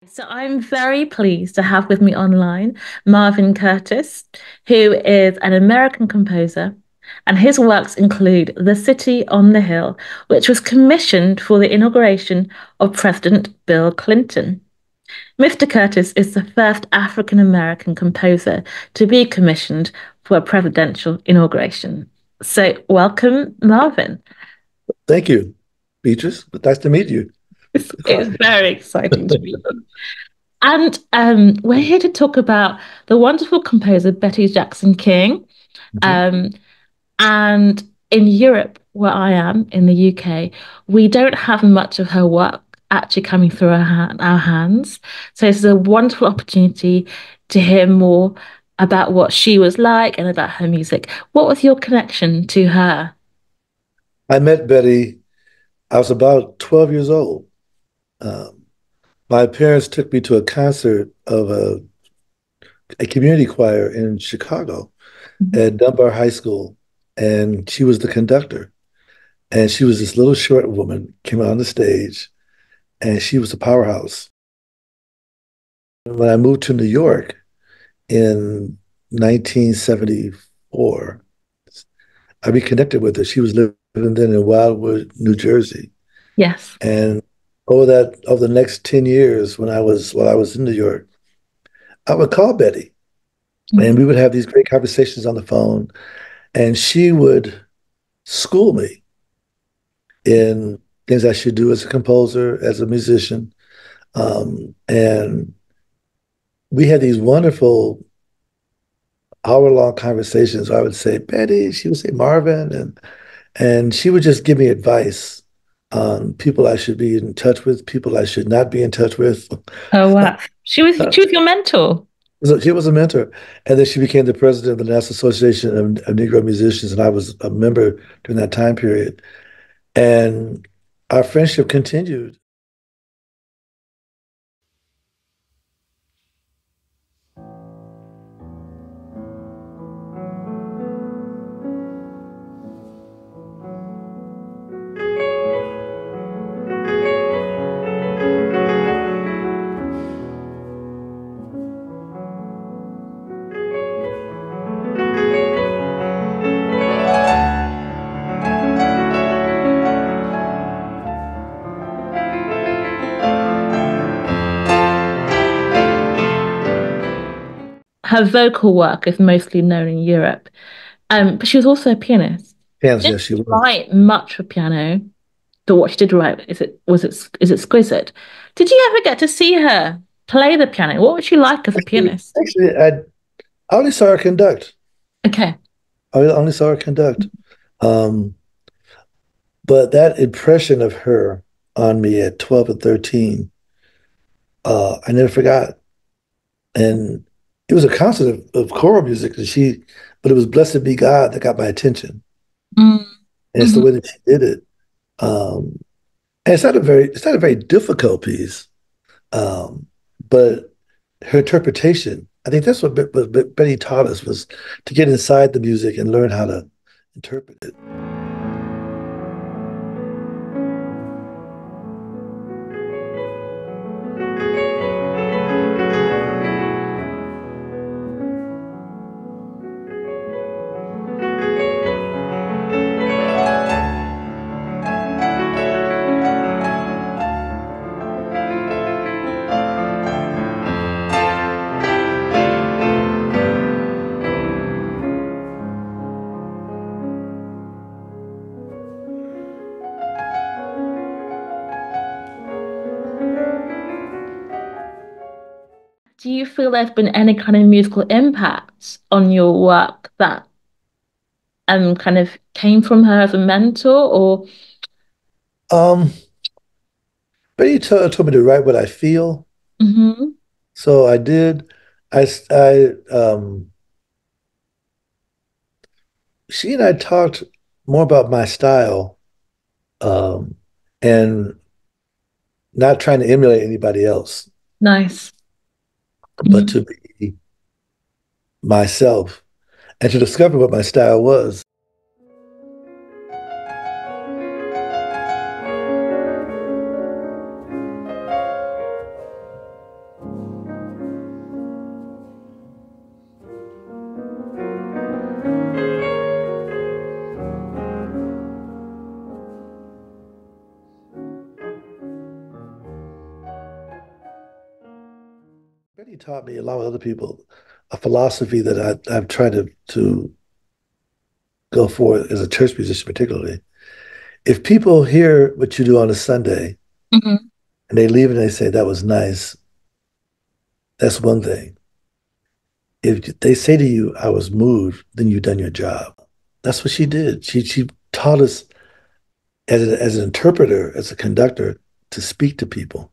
So I'm very pleased to have with me online Marvin Curtis, who is an American composer, and his works include The City on the Hill, which was commissioned for the inauguration of President Bill Clinton. Mr. Curtis is the first African American composer to be commissioned for a presidential inauguration. So welcome, Marvin. Thank you, Beatrice. Nice to meet you. It's very exciting to meet you. And we're here to talk about the wonderful composer Betty Jackson King. Mhm. Um, and in Europe, where I am in the UK, we don't have much of her work actually coming through our hands. So this is a wonderful opportunity to hear more about what she was like and about her music. What was your connection to her? I met Betty, I was about 12 years old. Um, my parents took me to a concert of a community choir in Chicago Mhm. at Dunbar High School, and she was the conductor. And she was this little short woman, came out on the stage, and she was a powerhouse. When I moved to New York in 1974, I reconnected with her. She was living then in Wildwood, New Jersey. Yes. And over the next 10 years while I was in New York, I would call Betty and Mm. we would have these great conversations on the phone. And she would school me in things I should do as a composer, as a musician. And we had these wonderful hour-long conversations. I would say, Betty, she would say Marvin, and she would just give me advice on people I should be in touch with, people I should not be in touch with. Oh wow. She was your mentor. So she was a mentor, and then she became the president of the National Association of Negro Musicians, and I was a member during that time period. And our friendship continued. Her vocal work is mostly known in Europe. But she was also a pianist. Yes, Didn't yes, she was. write much for piano, but what she did write is exquisite. Did you ever get to see her play the piano? What was she like as a pianist? Actually, I only saw her conduct. Okay. I only saw her conduct. Um, but that impression of her on me at 12 and 13, I never forgot. And it was a concert of choral music, but it was Blessed Be God that got my attention. Mm. And it's the Mhm. way that she did it. Um, and it's not a very difficult piece, um, but her interpretation, I think that's what Betty taught us was to get inside the music and learn how to interpret it. Do you feel there's been any kind of musical impact on your work that kind of came from her as a mentor or Um, Betty told me to write what I feel, Mhm. so I did. She and I talked more about my style, um, and not trying to emulate anybody else, Nice. but Mhm. to be myself and to discover what my style was. He taught me, along with other people, a philosophy that I've tried to go for as a church musician, particularly. If people hear what you do on a Sunday Hmm. and they leave and they say, that was nice, that's one thing. If they say to you, I was moved, then you've done your job. That's what she did. She taught us as an interpreter, as a conductor, to speak to people.